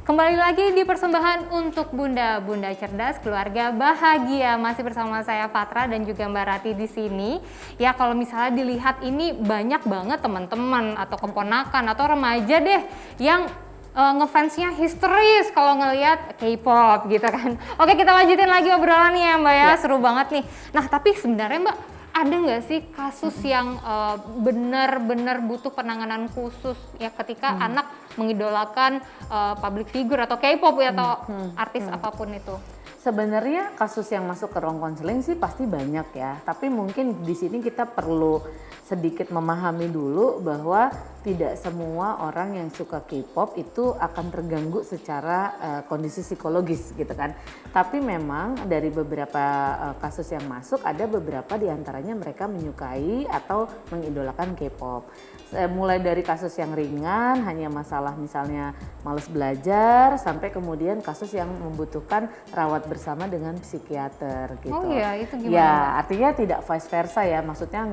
Kembali lagi di persembahan untuk Bunda cerdas, keluarga bahagia. Masih bersama saya Fatra dan juga Mbak Rati di sini. Ya kalau misalnya dilihat ini banyak banget teman-teman atau keponakan atau remaja deh yang ngefansnya histeris kalau ngelihat K-pop gitu kan. Oke, kita lanjutin lagi obrolannya ya Mbak ya, seru banget nih. Nah tapi sebenarnya Mbak, ada nggak sih kasus yang benar-benar butuh penanganan khusus ya ketika anak mengidolakan public figure atau K-pop ya, atau artis apapun itu? Sebenarnya kasus yang masuk ke ruang konseling sih pasti banyak ya, tapi mungkin di sini kita perlu sedikit memahami dulu bahwa tidak semua orang yang suka K-pop itu akan terganggu secara kondisi psikologis gitu kan. Tapi memang dari beberapa kasus yang masuk ada beberapa diantaranya mereka menyukai atau mengidolakan K-pop. Mulai dari kasus yang ringan hanya masalah misalnya malas belajar sampai kemudian kasus yang membutuhkan rawat bersama dengan psikiater gitu. Oh iya, itu gimana? Ya, artinya tidak vice versa ya, maksudnya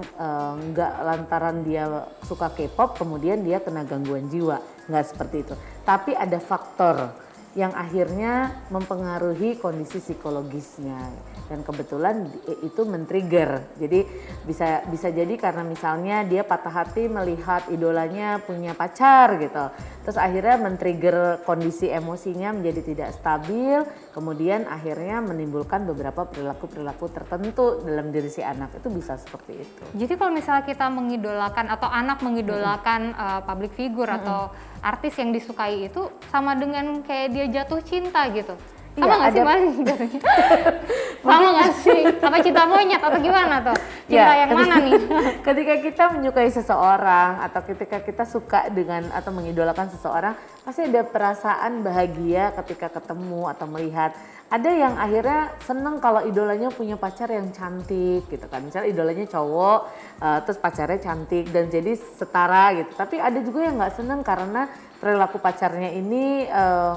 nggak lantaran dia suka K-pop kemudian dia kena gangguan jiwa, nggak seperti itu. Tapi ada faktor yang akhirnya mempengaruhi kondisi psikologisnya dan kebetulan itu men-trigger. Jadi bisa jadi karena misalnya dia patah hati melihat idolanya punya pacar gitu. Terus akhirnya men-trigger kondisi emosinya menjadi tidak stabil, kemudian akhirnya menimbulkan beberapa perilaku-perilaku tertentu dalam diri si anak. Itu bisa seperti itu. Jadi kalau misalnya kita mengidolakan atau anak mengidolakan public figure atau artis yang disukai itu sama dengan kayak dia jatuh cinta gitu. Sama nggak sih Mbak? Sama nggak sih? Apa cinta monyet atau gimana tuh? Cinta yang mana nih? Ketika kita menyukai seseorang atau ketika kita suka dengan atau mengidolakan seseorang, pasti ada perasaan bahagia ketika ketemu atau melihat. Ada yang akhirnya seneng kalau idolanya punya pacar yang cantik gitu kan. Misalnya idolanya cowok, terus pacarnya cantik dan jadi setara gitu. Tapi ada juga yang nggak seneng karena perilaku pacarnya ini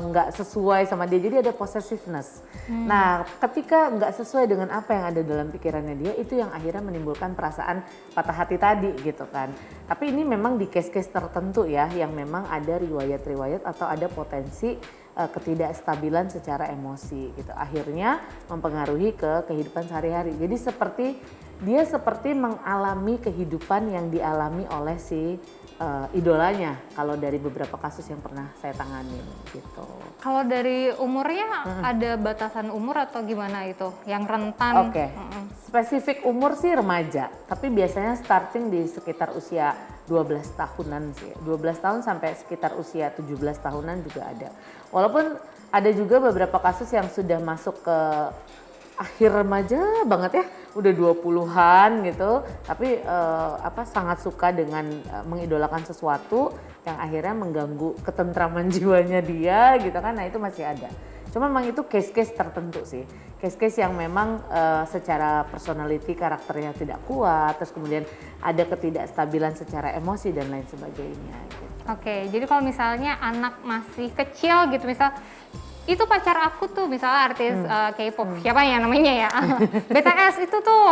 nggak sesuai sama dia, jadi ada possessiveness. Nah, ketika nggak sesuai dengan apa yang ada dalam pikirannya dia, itu yang akhirnya menimbulkan perasaan patah hati tadi gitu kan. Tapi ini memang di case-case tertentu ya, yang memang ada riwayat-riwayat atau ada potensi ketidakstabilan secara emosi gitu. Akhirnya mempengaruhi ke kehidupan sehari-hari. Jadi dia seperti mengalami kehidupan yang dialami oleh si idolanya kalau dari beberapa kasus yang pernah saya tanganin gitu. Kalau dari umurnya ada batasan umur atau gimana itu? Yang rentan? Oke. Spesifik umur sih remaja, tapi biasanya starting di sekitar usia 12 tahunan sih. 12 tahun sampai sekitar usia 17 tahunan juga ada. Walaupun ada juga beberapa kasus yang sudah masuk ke akhir remaja banget ya, udah 20-an gitu, tapi sangat suka dengan mengidolakan sesuatu yang akhirnya mengganggu ketentraman jiwanya dia gitu kan. Nah itu masih ada. Cuma memang itu case-case tertentu sih, case-case yang memang secara personality karakternya tidak kuat, terus kemudian ada ketidakstabilan secara emosi dan lain sebagainya gitu. Oke, jadi kalau misalnya anak masih kecil gitu, misal itu pacar aku tuh, misalnya artis K-pop, siapa ya namanya ya? BTS itu tuh.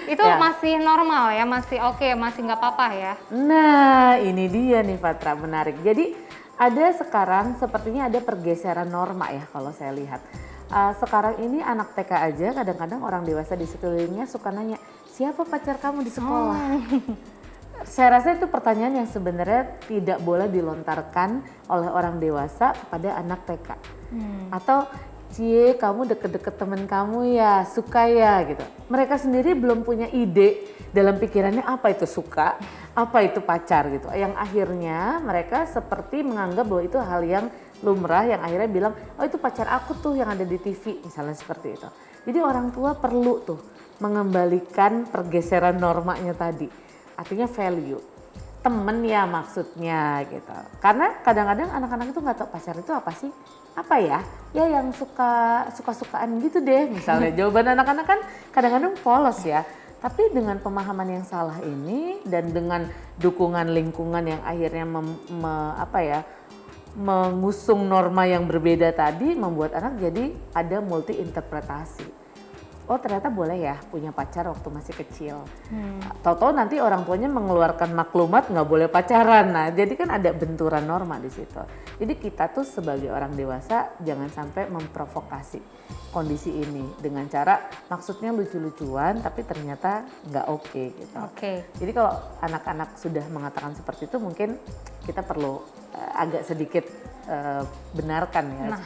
Itu masih normal ya, masih oke, masih nggak apa-apa ya? Nah ini dia nih Fatra, menarik. Jadi ada sekarang sepertinya ada pergeseran norma ya kalau saya lihat. Sekarang ini anak TK aja kadang-kadang orang dewasa di sekelilingnya suka nanya, siapa pacar kamu di sekolah? Saya rasa itu pertanyaan yang sebenarnya tidak boleh dilontarkan oleh orang dewasa kepada anak TK. Atau, cie kamu deket-deket temen kamu ya, suka ya gitu. Mereka sendiri belum punya ide dalam pikirannya apa itu suka, apa itu pacar gitu. Yang akhirnya mereka seperti menganggap bahwa itu hal yang lumrah, yang akhirnya bilang, oh itu pacar aku tuh yang ada di TV, misalnya seperti itu. Jadi orang tua perlu tuh mengembalikan pergeseran normanya tadi. Artinya value, temen ya maksudnya gitu. Karena kadang-kadang anak-anak itu nggak tahu pacar itu apa sih, apa ya? Ya yang suka-sukaan gitu deh misalnya. Jawaban anak-anak kan kadang-kadang polos ya. Tapi dengan pemahaman yang salah ini dan dengan dukungan lingkungan yang akhirnya mengusung norma yang berbeda tadi, membuat anak jadi ada multi interpretasi. oh ternyata boleh ya punya pacar waktu masih kecil. Tahu-tahu nanti orang tuanya mengeluarkan maklumat nggak boleh pacaran. Nah, jadi kan ada benturan norma di situ. Jadi kita tuh sebagai orang dewasa jangan sampai memprovokasi kondisi ini dengan cara maksudnya lucu-lucuan tapi ternyata nggak oke gitu. Jadi kalau anak-anak sudah mengatakan seperti itu mungkin kita perlu agak sedikit benarkan ya. Nah,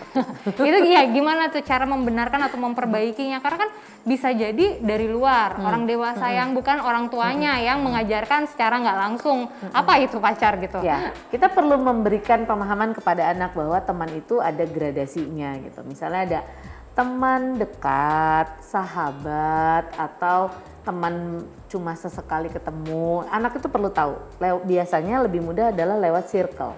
itu ya gimana tuh cara membenarkan atau memperbaikinya? Karena kan bisa jadi dari luar, orang dewasa yang bukan orang tuanya yang mengajarkan secara nggak langsung apa itu pacar gitu. Ya, kita perlu memberikan pemahaman kepada anak bahwa teman itu ada gradasinya gitu. Misalnya ada teman dekat, sahabat, atau teman cuma sesekali ketemu. Anak itu perlu tahu, biasanya lebih mudah adalah lewat circle.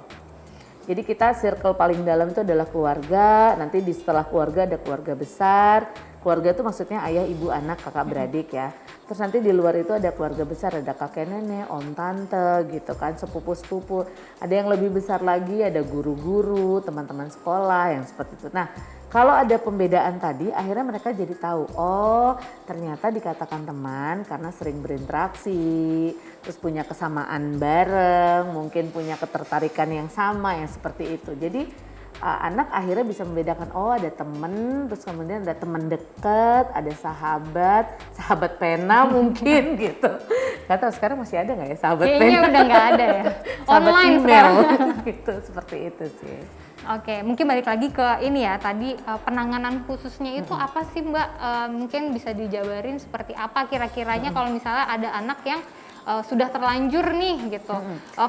Jadi kita circle paling dalam itu adalah keluarga, nanti di setelah keluarga ada keluarga besar. Keluarga itu maksudnya ayah, ibu, anak, kakak, beradik ya. Terus nanti di luar itu ada keluarga besar, ada kakek nenek, om tante gitu kan, sepupu-sepupu. Ada yang lebih besar lagi, ada guru-guru, teman-teman sekolah yang seperti itu. Nah, kalau ada pembedaan tadi, akhirnya mereka jadi tahu, oh ternyata dikatakan teman karena sering berinteraksi, terus punya kesamaan bareng, mungkin punya ketertarikan yang sama yang seperti itu. Jadi anak akhirnya bisa membedakan, oh ada temen, terus kemudian ada teman dekat, ada sahabat pena mungkin gitu. Gak tahu sekarang masih ada nggak ya sahabat pena? Kayaknya udah nggak ada ya. Sahabat Online email sekarang. gitu, seperti itu sih. Oke, mungkin balik lagi ke ini ya, tadi penanganan khususnya itu apa sih Mbak? Mungkin bisa dijabarin seperti apa kira-kiranya kalau misalnya ada anak yang sudah terlanjur nih gitu,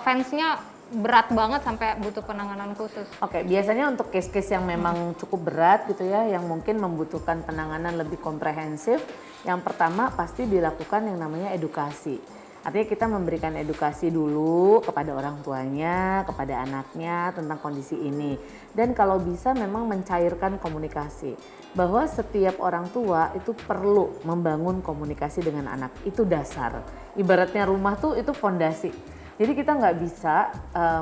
fansnya berat banget sampai butuh penanganan khusus. Oke, biasanya untuk case-case yang memang cukup berat gitu ya, yang mungkin membutuhkan penanganan lebih komprehensif, yang pertama pasti dilakukan yang namanya edukasi. Artinya kita memberikan edukasi dulu kepada orang tuanya, kepada anaknya tentang kondisi ini. Dan kalau bisa memang mencairkan komunikasi. Bahwa setiap orang tua itu perlu membangun komunikasi dengan anak, itu dasar. Ibaratnya rumah tuh itu fondasi. Jadi kita nggak bisa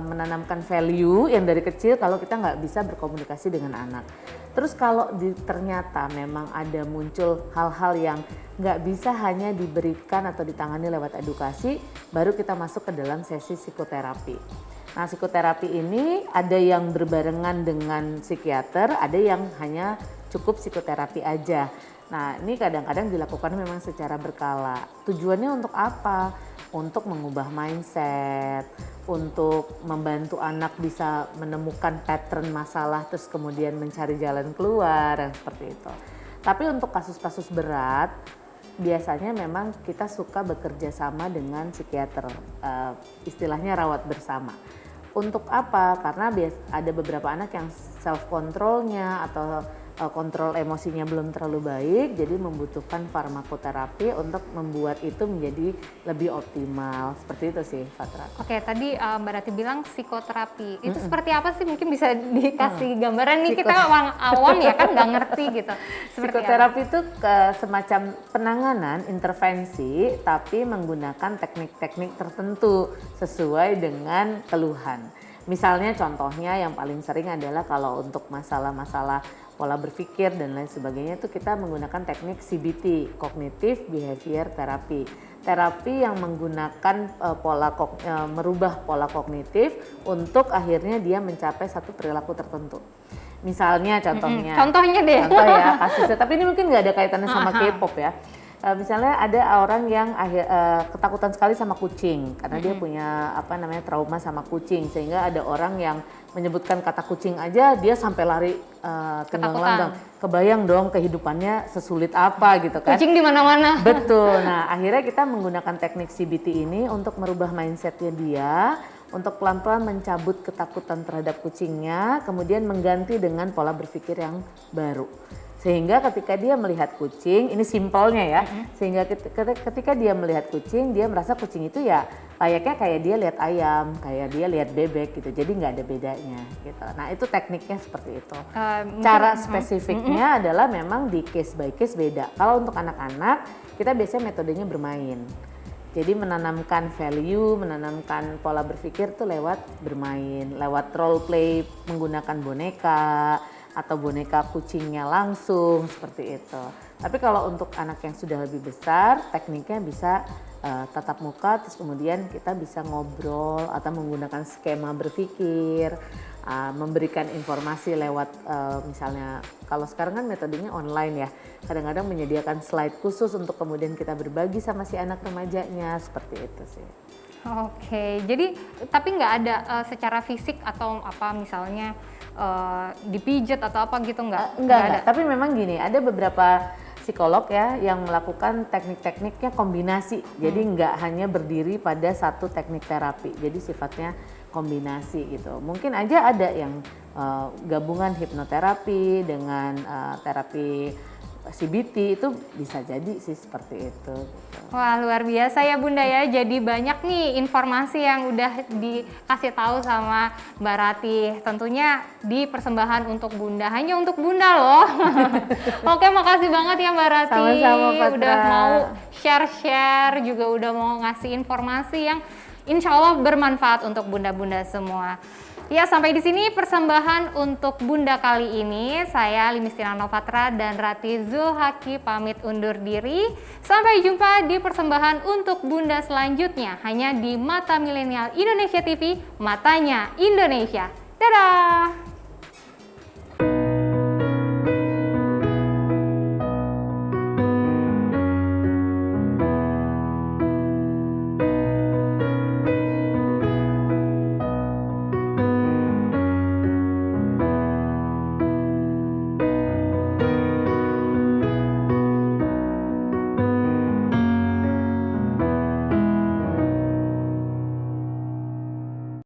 menanamkan value yang dari kecil kalau kita nggak bisa berkomunikasi dengan anak. Terus kalau ternyata memang ada muncul hal-hal yang nggak bisa hanya diberikan atau ditangani lewat edukasi, baru kita masuk ke dalam sesi psikoterapi. Nah, psikoterapi ini ada yang berbarengan dengan psikiater, ada yang hanya cukup psikoterapi aja. Nah, ini kadang-kadang dilakukan memang secara berkala. Tujuannya untuk apa? Untuk mengubah mindset, untuk membantu anak bisa menemukan pattern masalah terus kemudian mencari jalan keluar yang seperti itu. Tapi untuk kasus-kasus berat, biasanya memang kita suka bekerja sama dengan psikiater, istilahnya rawat bersama. Untuk apa? Karena ada beberapa anak yang self controlnya atau kontrol emosinya belum terlalu baik, jadi membutuhkan farmakoterapi untuk membuat itu menjadi lebih optimal. Seperti itu sih, Fatra. Oke, tadi Mbak Rati bilang psikoterapi. Itu seperti apa sih? Mungkin bisa dikasih gambaran nih, kita orang awam ya kan nggak ngerti gitu. Psikoterapi itu semacam penanganan intervensi tapi menggunakan teknik-teknik tertentu sesuai dengan keluhan. Misalnya contohnya yang paling sering adalah kalau untuk masalah-masalah pola berpikir dan lain sebagainya itu kita menggunakan teknik CBT, Cognitive Behavior Therapy. Terapi yang menggunakan merubah pola kognitif untuk akhirnya dia mencapai satu perilaku tertentu. Misalnya contohnya. Contohnya deh. Contoh ya kasusnya, tapi ini mungkin nggak ada kaitannya sama K-pop ya. Misalnya ada orang yang ketakutan sekali sama kucing karena dia punya trauma sama kucing, sehingga ada orang yang menyebutkan kata kucing aja dia sampai lari tenggang-langgang. Kebayang dong kehidupannya sesulit apa gitu kan. Kucing di mana-mana. Betul. Nah, akhirnya kita menggunakan teknik CBT ini untuk merubah mindsetnya dia, untuk pelan-pelan mencabut ketakutan terhadap kucingnya, kemudian mengganti dengan pola berpikir yang baru. Sehingga ketika dia melihat kucing, ini simpelnya ya, sehingga ketika dia melihat kucing, dia merasa kucing itu ya layaknya kayak dia lihat ayam, kayak dia lihat bebek gitu, jadi nggak ada bedanya gitu. Nah itu tekniknya seperti itu. Cara spesifiknya adalah memang di case by case beda. Kalau untuk anak-anak, kita biasanya metodenya bermain. Jadi menanamkan value, menanamkan pola berpikir tuh lewat bermain, lewat role play, menggunakan boneka. atau boneka kucingnya langsung seperti itu. Tapi kalau untuk anak yang sudah lebih besar, tekniknya bisa tatap muka, terus kemudian kita bisa ngobrol atau menggunakan skema berpikir, memberikan informasi lewat misalnya kalau sekarang kan metodenya online ya, kadang-kadang menyediakan slide khusus untuk kemudian kita berbagi sama si anak remajanya, seperti itu sih. Oke, jadi tapi nggak ada secara fisik atau apa misalnya dipijat atau apa gitu nggak? Enggak. Tapi memang gini, ada beberapa psikolog ya yang melakukan teknik-tekniknya kombinasi. Jadi nggak hanya berdiri pada satu teknik terapi. Jadi sifatnya kombinasi gitu. Mungkin aja ada yang gabungan hipnoterapi dengan terapi CBT, itu bisa jadi sih seperti itu. Gitu. Wah, luar biasa ya Bunda ya. Jadi banyak nih informasi yang udah dikasih tahu sama Mbak Ratih. Tentunya di persembahan untuk Bunda, hanya untuk Bunda loh. Oke, makasih banget ya Mbak Ratih. Sama-sama, Fatra. Udah mau share-share, juga udah mau ngasih informasi yang insya Allah bermanfaat untuk bunda-bunda semua. Ya, sampai di sini persembahan untuk Bunda kali ini. Saya Limistina Novatra dan Ratih Zulhaki pamit undur diri. Sampai jumpa di persembahan untuk Bunda selanjutnya hanya di Mata Milenial Indonesia TV, matanya Indonesia. Dadah!